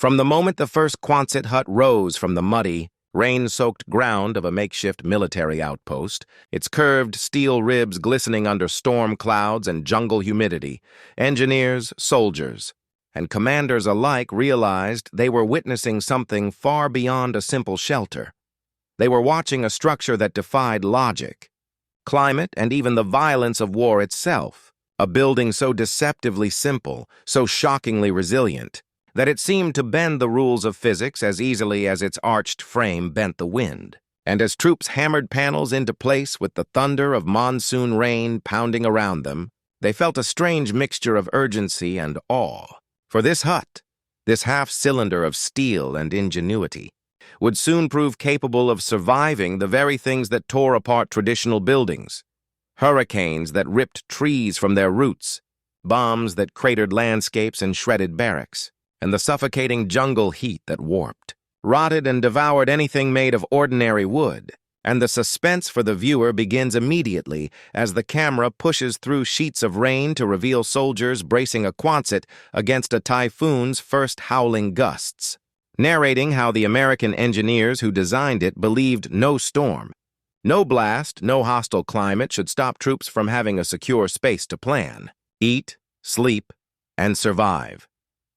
From the moment the first Quonset hut rose from the muddy, rain-soaked ground of a makeshift military outpost, its curved steel ribs glistening under storm clouds and jungle humidity, engineers, soldiers, and commanders alike realized they were witnessing something far beyond a simple shelter. They were watching a structure that defied logic, climate, and even the violence of war itself, a building so deceptively simple, so shockingly resilient, that it seemed to bend the rules of physics as easily as its arched frame bent the wind. And as troops hammered panels into place with the thunder of monsoon rain pounding around them, they felt a strange mixture of urgency and awe. For this hut, this half-cylinder of steel and ingenuity, would soon prove capable of surviving the very things that tore apart traditional buildings: hurricanes that ripped trees from their roots, bombs that cratered landscapes and shredded barracks, and the suffocating jungle heat that warped, rotted, and devoured anything made of ordinary wood. And the suspense for the viewer begins immediately as the camera pushes through sheets of rain to reveal soldiers bracing a Quonset against a typhoon's first howling gusts, narrating how the American engineers who designed it believed no storm, no blast, no hostile climate should stop troops from having a secure space to plan, eat, sleep, and survive.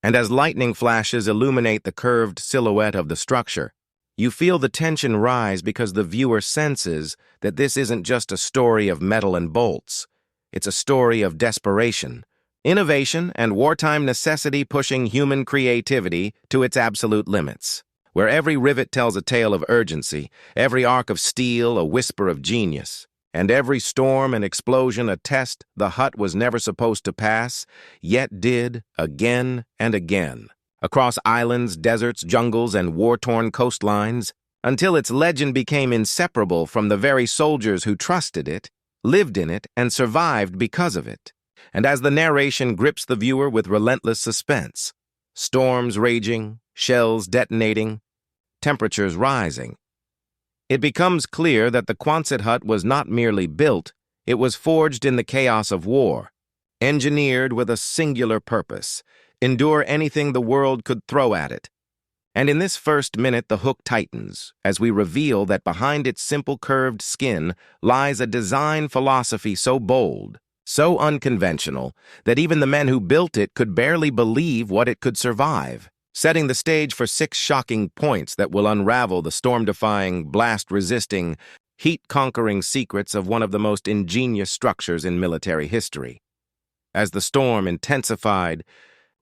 And as lightning flashes illuminate the curved silhouette of the structure, you feel the tension rise because the viewer senses that this isn't just a story of metal and bolts. It's a story of desperation, innovation, and wartime necessity pushing human creativity to its absolute limits, where every rivet tells a tale of urgency, every arc of steel a whisper of genius, and every storm and explosion a test the hut was never supposed to pass, yet did again and again, across islands, deserts, jungles, and war-torn coastlines, until its legend became inseparable from the very soldiers who trusted it, lived in it, and survived because of it. And as the narration grips the viewer with relentless suspense, storms raging, shells detonating, temperatures rising, it becomes clear that the Quonset hut was not merely built, it was forged in the chaos of war, engineered with a singular purpose: endure anything the world could throw at it. And in this first minute the hook tightens as we reveal that behind its simple curved skin lies a design philosophy so bold, so unconventional, that even the men who built it could barely believe what it could survive, setting the stage for 6 shocking points that will unravel the storm-defying, blast-resisting, heat-conquering secrets of one of the most ingenious structures in military history. As the storm intensified,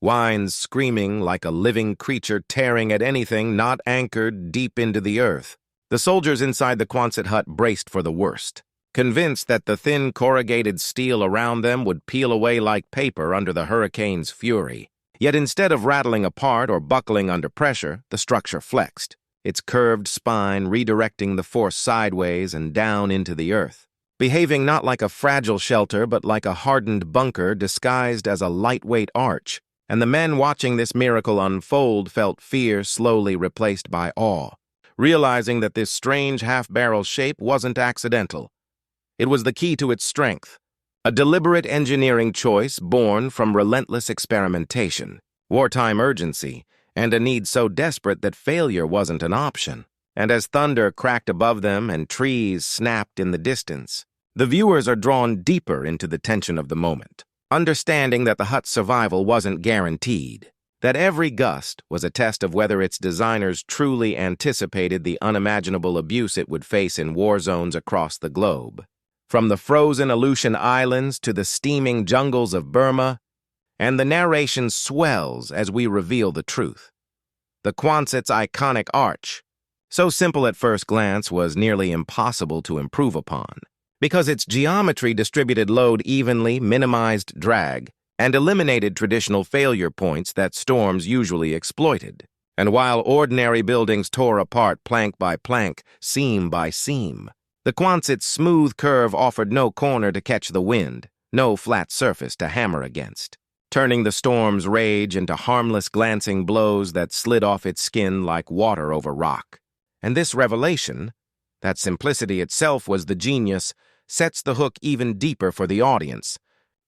winds screaming like a living creature tearing at anything not anchored deep into the earth, the soldiers inside the Quonset hut braced for the worst, convinced that the thin corrugated steel around them would peel away like paper under the hurricane's fury. Yet instead of rattling apart or buckling under pressure, the structure flexed, its curved spine redirecting the force sideways and down into the earth, behaving not like a fragile shelter but like a hardened bunker disguised as a lightweight arch. And the men watching this miracle unfold felt fear slowly replaced by awe, realizing that this strange half-barrel shape wasn't accidental. It was the key to its strength, a deliberate engineering choice born from relentless experimentation, wartime urgency, and a need so desperate that failure wasn't an option. And as thunder cracked above them and trees snapped in the distance, the viewers are drawn deeper into the tension of the moment, understanding that the hut's survival wasn't guaranteed, that every gust was a test of whether its designers truly anticipated the unimaginable abuse it would face in war zones across the globe. From the frozen Aleutian Islands to the steaming jungles of Burma, and the narration swells as we reveal the truth. The Quonset's iconic arch, so simple at first glance, was nearly impossible to improve upon, because its geometry distributed load evenly, minimized drag, and eliminated traditional failure points that storms usually exploited. And while ordinary buildings tore apart plank by plank, seam by seam, the Quonset's smooth curve offered no corner to catch the wind, no flat surface to hammer against, turning the storm's rage into harmless glancing blows that slid off its skin like water over rock. And this revelation, that simplicity itself was the genius, sets the hook even deeper for the audience,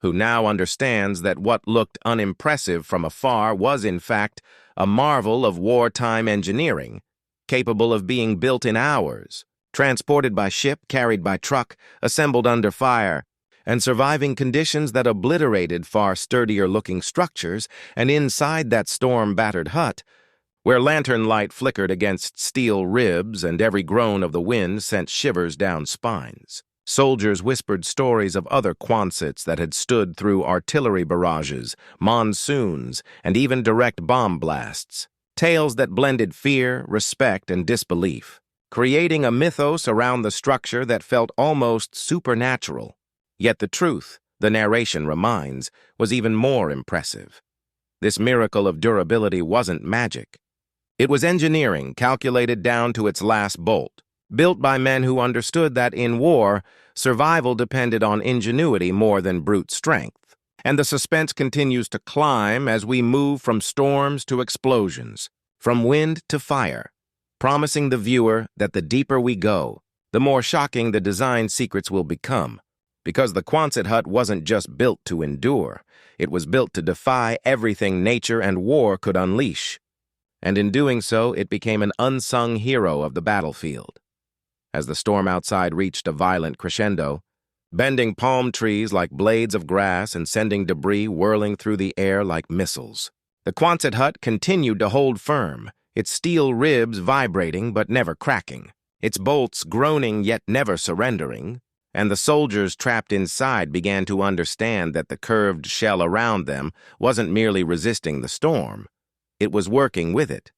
who now understands that what looked unimpressive from afar was, in fact, a marvel of wartime engineering, capable of being built in hours, transported by ship, carried by truck, assembled under fire, and surviving conditions that obliterated far sturdier-looking structures. And inside that storm-battered hut, where lantern light flickered against steel ribs and every groan of the wind sent shivers down spines, soldiers whispered stories of other Quonsets that had stood through artillery barrages, monsoons, and even direct bomb blasts, tales that blended fear, respect, and disbelief, creating a mythos around the structure that felt almost supernatural. Yet the truth, the narration reminds, was even more impressive. This miracle of durability wasn't magic. It was engineering calculated down to its last bolt, built by men who understood that in war, survival depended on ingenuity more than brute strength. And the suspense continues to climb as we move from storms to explosions, from wind to fire, promising the viewer that the deeper we go, the more shocking the design secrets will become. Because the Quonset Hut wasn't just built to endure, it was built to defy everything nature and war could unleash. And in doing so, it became an unsung hero of the battlefield. As the storm outside reached a violent crescendo, bending palm trees like blades of grass and sending debris whirling through the air like missiles, the Quonset Hut continued to hold firm, its steel ribs vibrating but never cracking, its bolts groaning yet never surrendering, and the soldiers trapped inside began to understand that the curved shell around them wasn't merely resisting the storm. It was working with it,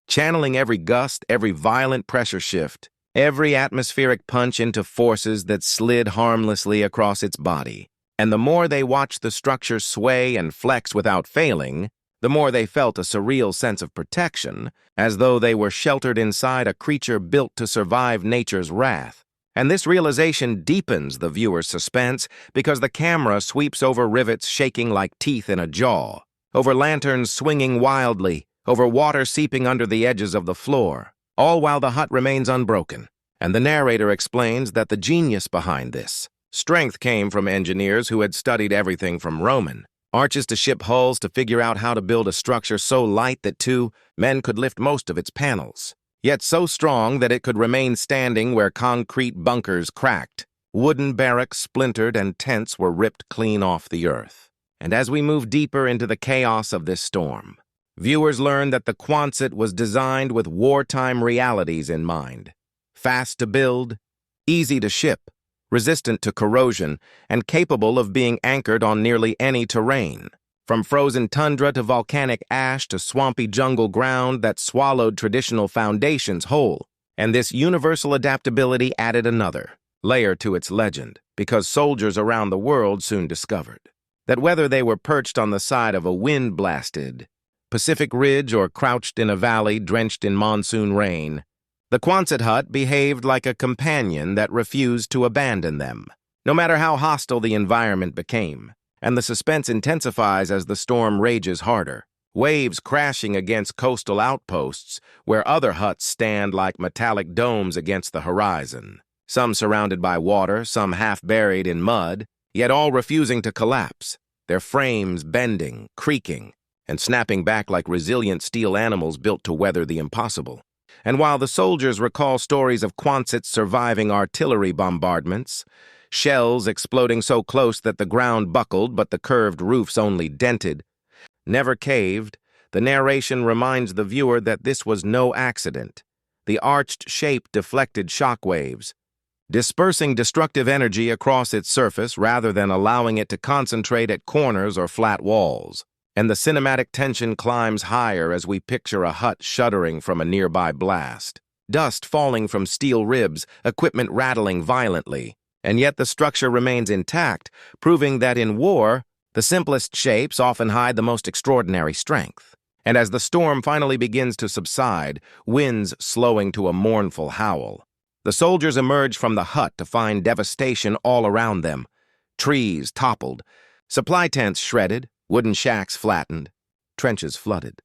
channeling every gust, every violent pressure shift, every atmospheric punch into forces that slid harmlessly across its body. And the more they watched the structure sway and flex without failing, the more they felt a surreal sense of protection, as though they were sheltered inside a creature built to survive nature's wrath. And this realization deepens the viewer's suspense because the camera sweeps over rivets shaking like teeth in a jaw, over lanterns swinging wildly, over water seeping under the edges of the floor, all while the hut remains unbroken. And the narrator explains that the genius behind this strength came from engineers who had studied everything from Roman arches to ship hulls to figure out how to build a structure so light that two men could lift most of its panels, yet so strong that it could remain standing where concrete bunkers cracked, wooden barracks splintered, and tents were ripped clean off the earth. And as we move deeper into the chaos of this storm, viewers learn that the Quonset was designed with wartime realities in mind. Fast to build, easy to ship, resistant to corrosion, and capable of being anchored on nearly any terrain, from frozen tundra to volcanic ash to swampy jungle ground that swallowed traditional foundations whole. And this universal adaptability added another layer to its legend, because soldiers around the world soon discovered that whether they were perched on the side of a wind-blasted Pacific ridge or crouched in a valley drenched in monsoon rain, the Quonset Hut behaved like a companion that refused to abandon them, no matter how hostile the environment became. And the suspense intensifies as the storm rages harder, waves crashing against coastal outposts where other huts stand like metallic domes against the horizon, some surrounded by water, some half buried in mud, yet all refusing to collapse, their frames bending, creaking, and snapping back like resilient steel animals built to weather the impossible. And while the soldiers recall stories of Quonsets surviving artillery bombardments, shells exploding so close that the ground buckled but the curved roofs only dented, never caved, the narration reminds the viewer that this was no accident. The arched shape deflected shockwaves, dispersing destructive energy across its surface rather than allowing it to concentrate at corners or flat walls. And the cinematic tension climbs higher as we picture a hut shuddering from a nearby blast, dust falling from steel ribs, equipment rattling violently. And yet the structure remains intact, proving that in war, the simplest shapes often hide the most extraordinary strength. And as the storm finally begins to subside, winds slowing to a mournful howl, the soldiers emerge from the hut to find devastation all around them. Trees toppled, supply tents shredded, wooden shacks flattened, trenches flooded.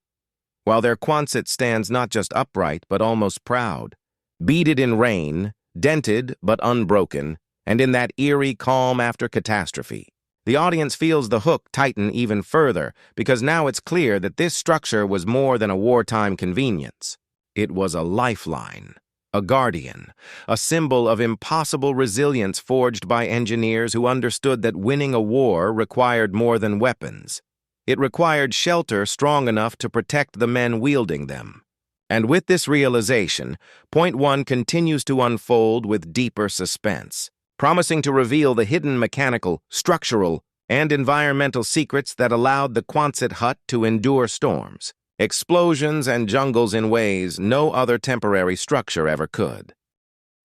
While their Quonset stands not just upright but almost proud, beaded in rain, dented but unbroken, and in that eerie calm after catastrophe. The audience feels the hook tighten even further because now it's clear that this structure was more than a wartime convenience. It was a lifeline, a guardian, a symbol of impossible resilience forged by engineers who understood that winning a war required more than weapons. It required shelter strong enough to protect the men wielding them. And with this realization, Point 1 continues to unfold with deeper suspense, promising to reveal the hidden mechanical, structural, and environmental secrets that allowed the Quonset Hut to endure storms, explosions, and jungles in ways no other temporary structure ever could.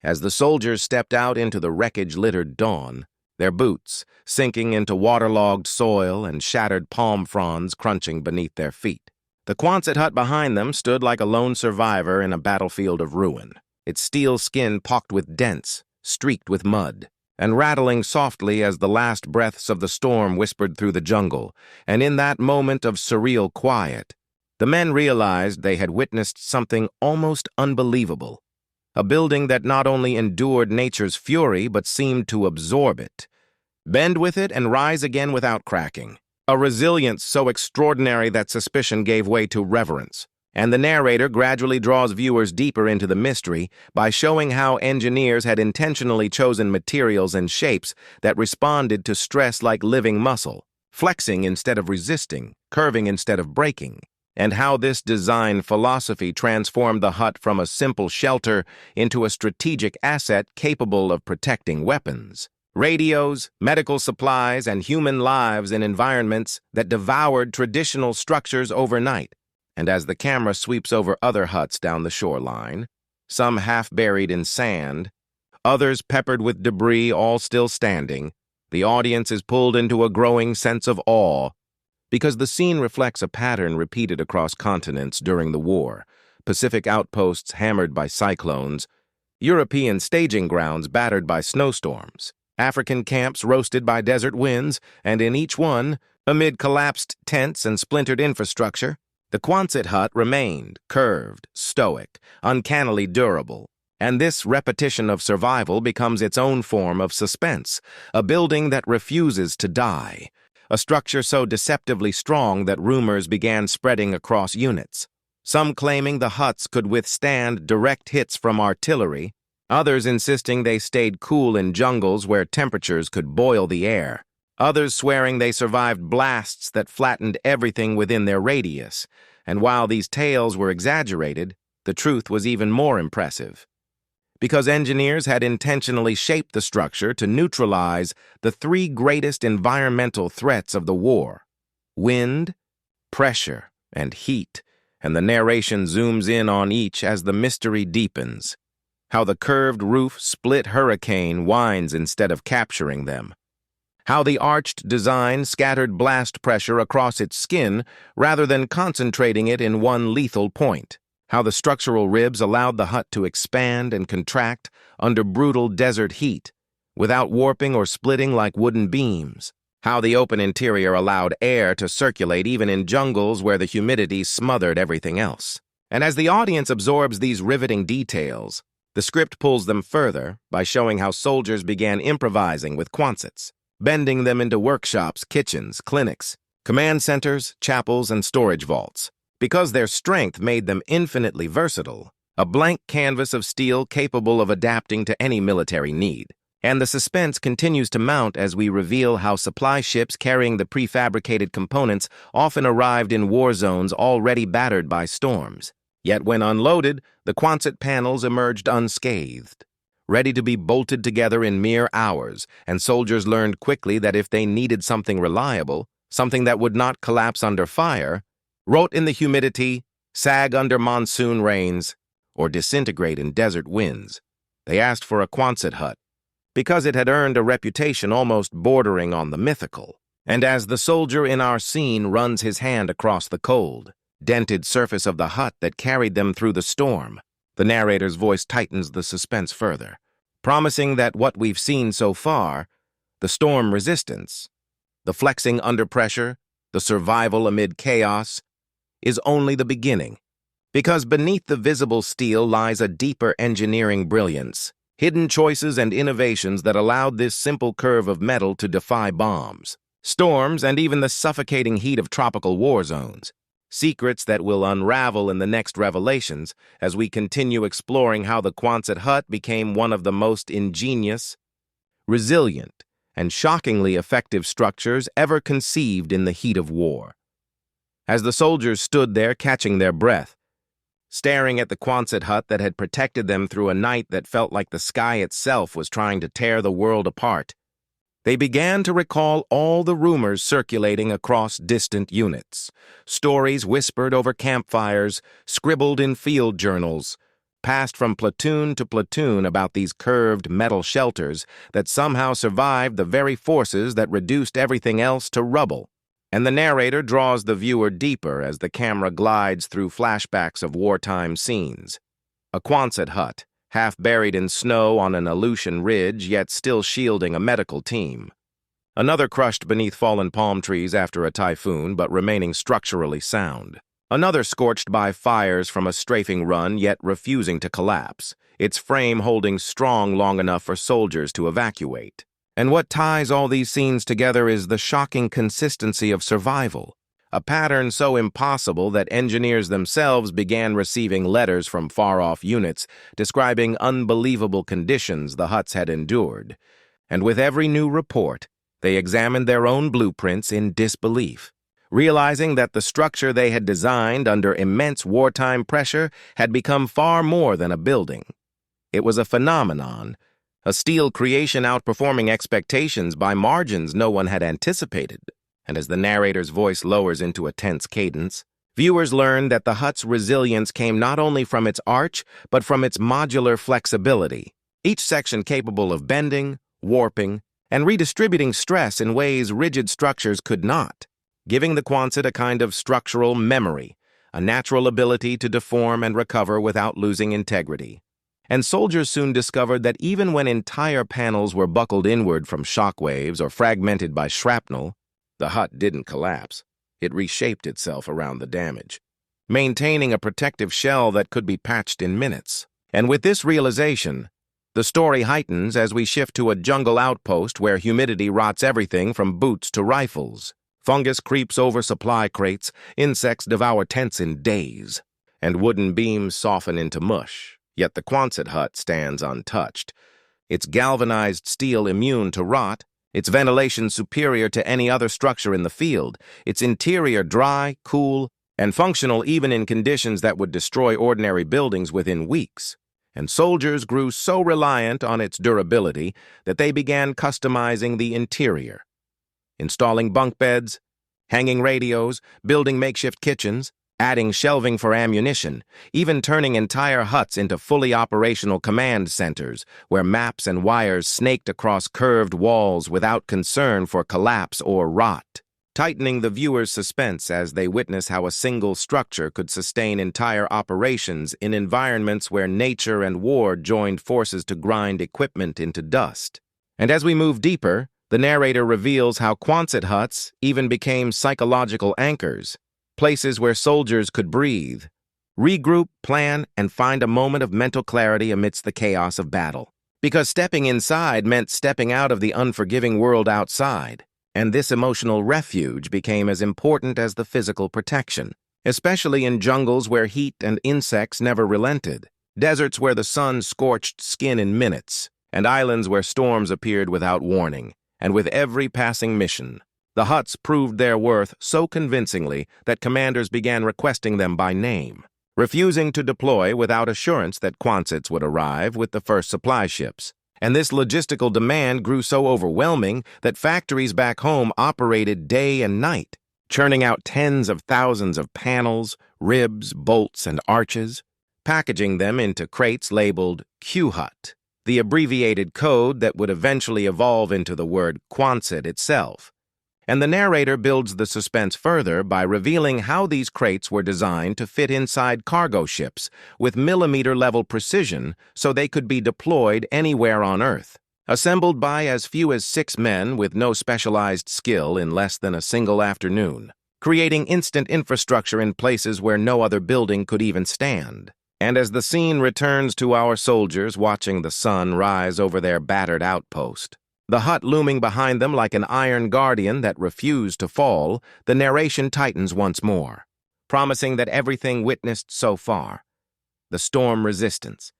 As the soldiers stepped out into the wreckage-littered dawn, their boots sinking into waterlogged soil and shattered palm fronds crunching beneath their feet, the Quonset Hut behind them stood like a lone survivor in a battlefield of ruin, its steel skin pocked with dents, streaked with mud, and rattling softly as the last breaths of the storm whispered through the jungle. And in that moment of surreal quiet, the men realized they had witnessed something almost unbelievable. A building that not only endured nature's fury but seemed to absorb it, bend with it and rise again without cracking. A resilience so extraordinary that suspicion gave way to reverence. And the narrator gradually draws viewers deeper into the mystery by showing how engineers had intentionally chosen materials and shapes that responded to stress like living muscle, flexing instead of resisting, curving instead of breaking, and how this design philosophy transformed the hut from a simple shelter into a strategic asset capable of protecting weapons, radios, medical supplies, and human lives in environments that devoured traditional structures overnight. And as the camera sweeps over other huts down the shoreline, some half buried in sand, others peppered with debris all still standing, the audience is pulled into a growing sense of awe because the scene reflects a pattern repeated across continents during the war: Pacific outposts hammered by cyclones, European staging grounds battered by snowstorms, African camps roasted by desert winds, and in each one, amid collapsed tents and splintered infrastructure, the Quonset Hut remained curved, stoic, uncannily durable, and this repetition of survival becomes its own form of suspense, a building that refuses to die, a structure so deceptively strong that rumors began spreading across units, some claiming the huts could withstand direct hits from artillery, others insisting they stayed cool in jungles where temperatures could boil the air, others swearing they survived blasts that flattened everything within their radius. And while these tales were exaggerated, the truth was even more impressive. Because engineers had intentionally shaped the structure to neutralize the three greatest environmental threats of the war: wind, pressure, and heat, and the narration zooms in on each as the mystery deepens. How the curved roof split hurricane winds instead of capturing them. How the arched design scattered blast pressure across its skin rather than concentrating it in one lethal point. How the structural ribs allowed the hut to expand and contract under brutal desert heat, without warping or splitting like wooden beams. How the open interior allowed air to circulate even in jungles where the humidity smothered everything else. And as the audience absorbs these riveting details, the script pulls them further by showing how soldiers began improvising with Quonsets, bending them into workshops, kitchens, clinics, command centers, chapels, and storage vaults, because their strength made them infinitely versatile, a blank canvas of steel capable of adapting to any military need. And the suspense continues to mount as we reveal how supply ships carrying the prefabricated components often arrived in war zones already battered by storms. Yet when unloaded, the Quonset panels emerged unscathed, ready to be bolted together in mere hours, and soldiers learned quickly that if they needed something reliable, something that would not collapse under fire, rot in the humidity, sag under monsoon rains, or disintegrate in desert winds, they asked for a Quonset Hut, because it had earned a reputation almost bordering on the mythical. And as the soldier in our scene runs his hand across the cold, dented surface of the hut that carried them through the storm, the narrator's voice tightens the suspense further, promising that what we've seen so far, the storm resistance, the flexing under pressure, the survival amid chaos, is only the beginning. Because beneath the visible steel lies a deeper engineering brilliance, hidden choices and innovations that allowed this simple curve of metal to defy bombs. storms, and even the suffocating heat of tropical war zones. Secrets that will unravel in the next revelations as we continue exploring how the Quonset Hut became one of the most ingenious, resilient, and shockingly effective structures ever conceived in the heat of war. As the soldiers stood there catching their breath, staring at the Quonset Hut that had protected them through a night that felt like the sky itself was trying to tear the world apart, they began to recall all the rumors circulating across distant units, stories whispered over campfires, scribbled in field journals, passed from platoon to platoon about these curved metal shelters that somehow survived the very forces that reduced everything else to rubble. And the narrator draws the viewer deeper as the camera glides through flashbacks of wartime scenes. A Quonset hut, half buried in snow on an Aleutian ridge, yet still shielding a medical team. Another crushed beneath fallen palm trees after a typhoon, but remaining structurally sound. Another scorched by fires from a strafing run, yet refusing to collapse, its frame holding strong long enough for soldiers to evacuate. And what ties all these scenes together is the shocking consistency of survival, a pattern so impossible that engineers themselves began receiving letters from far-off units describing unbelievable conditions the huts had endured. And with every new report, they examined their own blueprints in disbelief, realizing that the structure they had designed under immense wartime pressure had become far more than a building. It was a phenomenon, a steel creation outperforming expectations by margins no one had anticipated. And as the narrator's voice lowers into a tense cadence, viewers learn that the hut's resilience came not only from its arch, but from its modular flexibility, each section capable of bending, warping, and redistributing stress in ways rigid structures could not, giving the Quonset a kind of structural memory, a natural ability to deform and recover without losing integrity. And soldiers soon discovered that even when entire panels were buckled inward from shock waves or fragmented by shrapnel, the hut didn't collapse. It reshaped itself around the damage, maintaining a protective shell that could be patched in minutes. And with this realization, the story heightens as we shift to a jungle outpost where humidity rots everything from boots to rifles. Fungus creeps over supply crates, insects devour tents in days, and wooden beams soften into mush. Yet the Quonset hut stands untouched, its galvanized steel immune to rot, its ventilation superior to any other structure in the field, its interior dry, cool, and functional even in conditions that would destroy ordinary buildings within weeks. And soldiers grew so reliant on its durability that they began customizing the interior, installing bunk beds, hanging radios, building makeshift kitchens, adding shelving for ammunition, even turning entire huts into fully operational command centers where maps and wires snaked across curved walls without concern for collapse or rot, tightening the viewer's suspense as they witness how a single structure could sustain entire operations in environments where nature and war joined forces to grind equipment into dust. And as we move deeper, the narrator reveals how Quonset huts even became psychological anchors, places where soldiers could breathe, regroup, plan, and find a moment of mental clarity amidst the chaos of battle. Because stepping inside meant stepping out of the unforgiving world outside, and this emotional refuge became as important as the physical protection, especially in jungles where heat and insects never relented, deserts where the sun scorched skin in minutes, and islands where storms appeared without warning. And with every passing mission, the huts proved their worth so convincingly that commanders began requesting them by name, refusing to deploy without assurance that Quonsets would arrive with the first supply ships. And this logistical demand grew so overwhelming that factories back home operated day and night, churning out tens of thousands of panels, ribs, bolts, and arches, packaging them into crates labeled Q-Hut, the abbreviated code that would eventually evolve into the word Quonset itself. And the narrator builds the suspense further by revealing how these crates were designed to fit inside cargo ships with millimeter-level precision so they could be deployed anywhere on Earth. Assembled by as few as 6 men with no specialized skill in less than a single afternoon, creating instant infrastructure in places where no other building could even stand. And as the scene returns to our soldiers watching the sun rise over their battered outpost, The hut looming behind them like an iron guardian that refused to fall, the narration tightens once more, promising that everything witnessed so far, the storm resistance,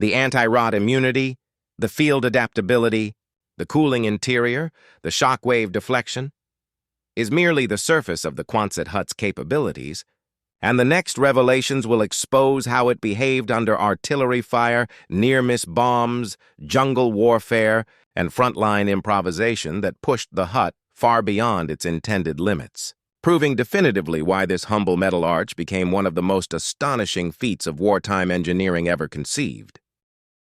the anti-rot immunity, the field adaptability, the cooling interior, the shockwave deflection, is merely the surface of the Quonset Hut's capabilities, and the next revelations will expose how it behaved under artillery fire, near-miss bombs, jungle warfare, and frontline improvisation that pushed the hut far beyond its intended limits, proving definitively why this humble metal arch became one of the most astonishing feats of wartime engineering ever conceived.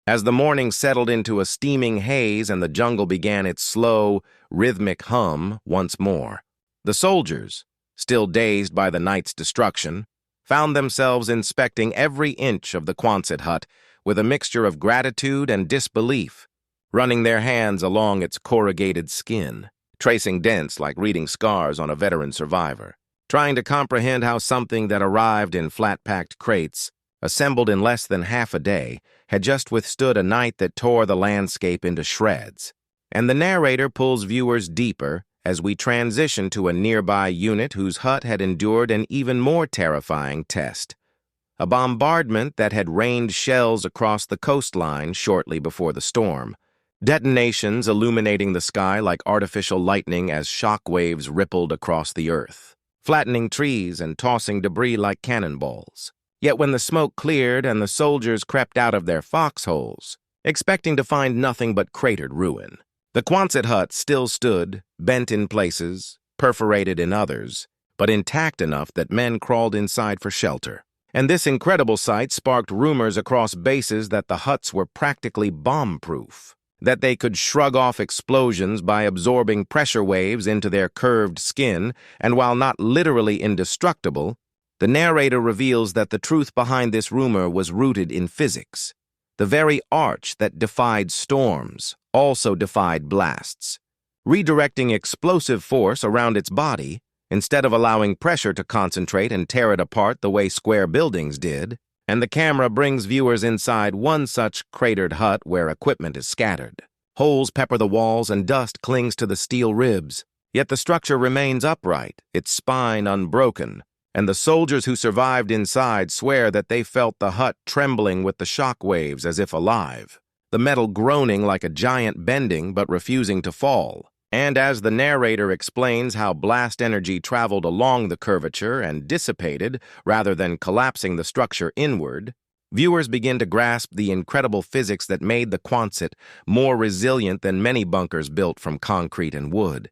As the morning settled into a steaming haze and the jungle began its slow, rhythmic hum once more, the soldiers, still dazed by the night's destruction, found themselves inspecting every inch of the Quonset Hut with a mixture of gratitude and disbelief, running their hands along its corrugated skin, tracing dents like reading scars on a veteran survivor, trying to comprehend how something that arrived in flat-packed crates, assembled in less than half a day, had just withstood a night that tore the landscape into shreds. And the narrator pulls viewers deeper as we transition to a nearby unit whose hut had endured an even more terrifying test. A bombardment that had rained shells across the coastline shortly before the storm, detonations illuminating the sky like artificial lightning as shock waves rippled across the earth, flattening trees and tossing debris like cannonballs. Yet when the smoke cleared and the soldiers crept out of their foxholes, expecting to find nothing but cratered ruin, the Quonset Hut still stood, bent in places, perforated in others, but intact enough that men crawled inside for shelter. And this incredible sight sparked rumors across bases that the huts were practically bomb-proof, that they could shrug off explosions by absorbing pressure waves into their curved skin, and while not literally indestructible, the narrator reveals that the truth behind this rumor was rooted in physics. The very arch that defied storms also defied blasts, redirecting explosive force around its body instead of allowing pressure to concentrate and tear it apart the way square buildings did. And the camera brings viewers inside one such cratered hut where equipment is scattered. Holes pepper the walls and dust clings to the steel ribs, yet the structure remains upright, its spine unbroken, and the soldiers who survived inside swear that they felt the hut trembling with the shock waves as if alive, the metal groaning like a giant bending but refusing to fall. And as the narrator explains how blast energy traveled along the curvature and dissipated rather than collapsing the structure inward, viewers begin to grasp the incredible physics that made the Quonset more resilient than many bunkers built from concrete and wood.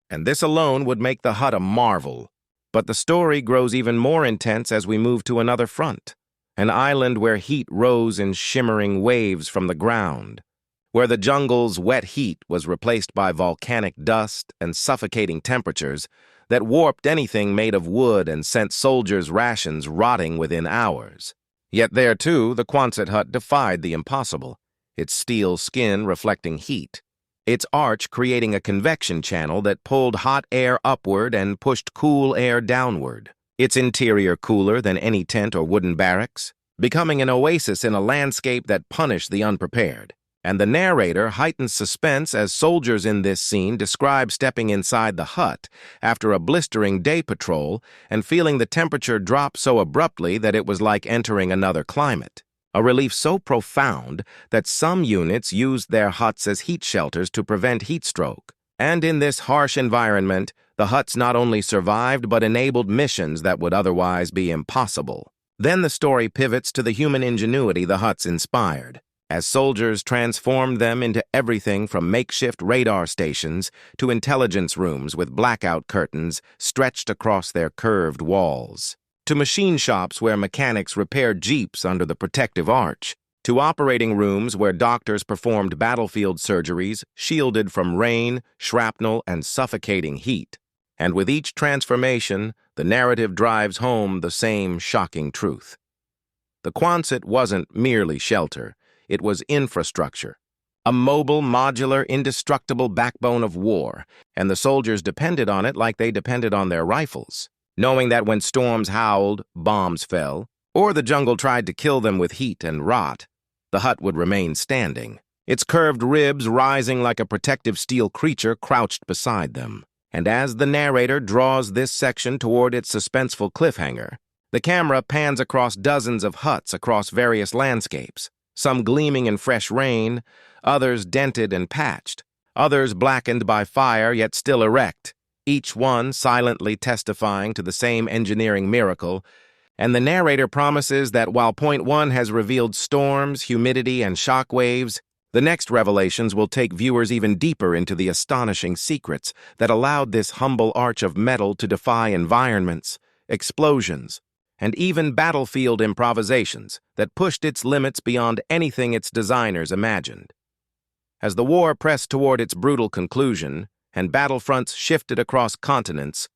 And this alone would make the hut a marvel. But the story grows even more intense as we move to another front, an island where heat rose in shimmering waves from the ground, where the jungle's wet heat was replaced by volcanic dust and suffocating temperatures that warped anything made of wood and sent soldiers' rations rotting within hours. Yet there, too, the Quonset Hut defied the impossible, its steel skin reflecting heat, its arch creating a convection channel that pulled hot air upward and pushed cool air downward, its interior cooler than any tent or wooden barracks, becoming an oasis in a landscape that punished the unprepared. And the narrator heightens suspense as soldiers in this scene describe stepping inside the hut after a blistering day patrol and feeling the temperature drop so abruptly that it was like entering another climate. A relief so profound that some units used their huts as heat shelters to prevent heat stroke. And in this harsh environment, the huts not only survived but enabled missions that would otherwise be impossible. Then the story pivots to the human ingenuity the huts inspired, as soldiers transformed them into everything from makeshift radar stations to intelligence rooms with blackout curtains stretched across their curved walls, to machine shops where mechanics repaired jeeps under the protective arch, to operating rooms where doctors performed battlefield surgeries shielded from rain, shrapnel, and suffocating heat. And with each transformation, the narrative drives home the same shocking truth. The Quonset wasn't merely shelter, it was infrastructure, a mobile, modular, indestructible backbone of war, and the soldiers depended on it like they depended on their rifles, knowing that when storms howled, bombs fell, or the jungle tried to kill them with heat and rot, the hut would remain standing, its curved ribs rising like a protective steel creature crouched beside them. And as the narrator draws this section toward its suspenseful cliffhanger, the camera pans across dozens of huts across various landscapes, some gleaming in fresh rain, others dented and patched, others blackened by fire yet still erect, each one silently testifying to the same engineering miracle. And the narrator promises that while Point One has revealed storms, humidity, and shock waves, the next revelations will take viewers even deeper into the astonishing secrets that allowed this humble arch of metal to defy environments, explosions, and even battlefield improvisations that pushed its limits beyond anything its designers imagined. As the war pressed toward its brutal conclusion and battlefronts shifted across continents,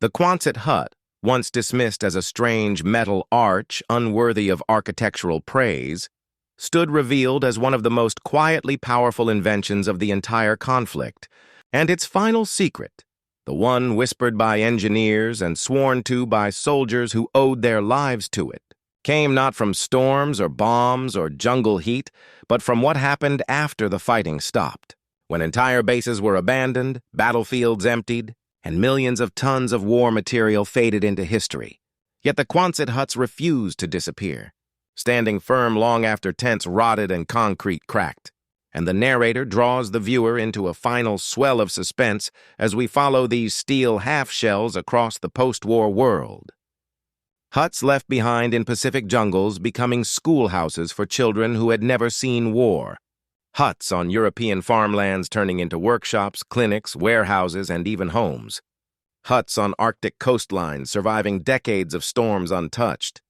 the Quonset Hut, once dismissed as a strange metal arch unworthy of architectural praise, stood revealed as one of the most quietly powerful inventions of the entire conflict. And its final secret, the one whispered by engineers and sworn to by soldiers who owed their lives to it, came not from storms or bombs or jungle heat, but from what happened after the fighting stopped, when entire bases were abandoned, battlefields emptied, and millions of tons of war material faded into history. Yet the Quonset Huts refused to disappear, standing firm long after tents rotted and concrete cracked. And the narrator draws the viewer into a final swell of suspense as we follow these steel half-shells across the post-war world. Huts left behind in Pacific jungles becoming schoolhouses for children who had never seen war. Huts on European farmlands turning into workshops, clinics, warehouses, and even homes. Huts on Arctic coastlines surviving decades of storms untouched.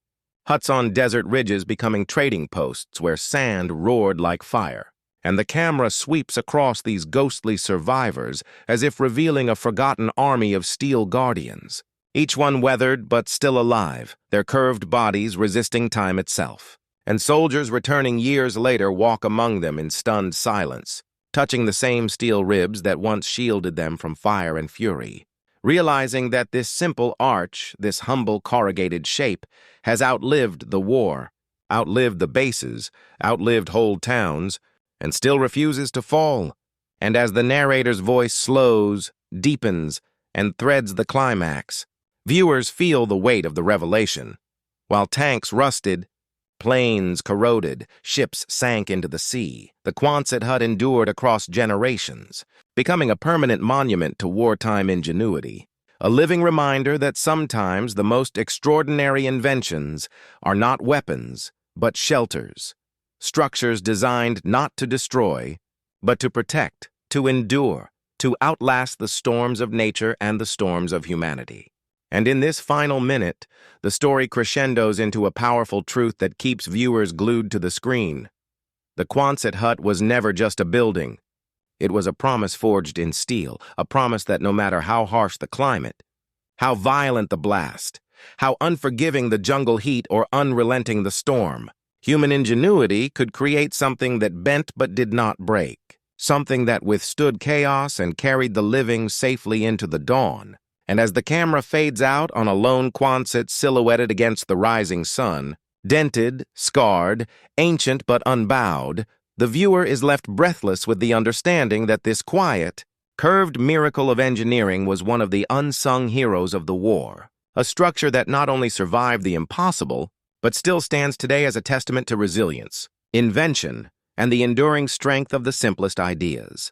Huts on desert ridges becoming trading posts where sand roared like fire. And the camera sweeps across these ghostly survivors as if revealing a forgotten army of steel guardians, each one weathered but still alive, their curved bodies resisting time itself. And soldiers returning years later walk among them in stunned silence, touching the same steel ribs that once shielded them from fire and fury, realizing that this simple arch, this humble corrugated shape, has outlived the war, outlived the bases, outlived whole towns, and still refuses to fall. And as the narrator's voice slows, deepens, and threads the climax, viewers feel the weight of the revelation. While tanks rusted, planes corroded, ships sank into the sea, the Quonset Hut endured across generations, becoming a permanent monument to wartime ingenuity, a living reminder that sometimes the most extraordinary inventions are not weapons, but shelters, structures designed not to destroy, but to protect, to endure, to outlast the storms of nature and the storms of humanity. And in this final minute, the story crescendos into a powerful truth that keeps viewers glued to the screen. The Quonset Hut was never just a building. It was a promise forged in steel, a promise that no matter how harsh the climate, how violent the blast, how unforgiving the jungle heat or unrelenting the storm, human ingenuity could create something that bent but did not break, something that withstood chaos and carried the living safely into the dawn. And as the camera fades out on a lone Quonset silhouetted against the rising sun, dented, scarred, ancient but unbowed, the viewer is left breathless with the understanding that this quiet, curved miracle of engineering was one of the unsung heroes of the war, a structure that not only survived the impossible, but still stands today as a testament to resilience, invention, and the enduring strength of the simplest ideas.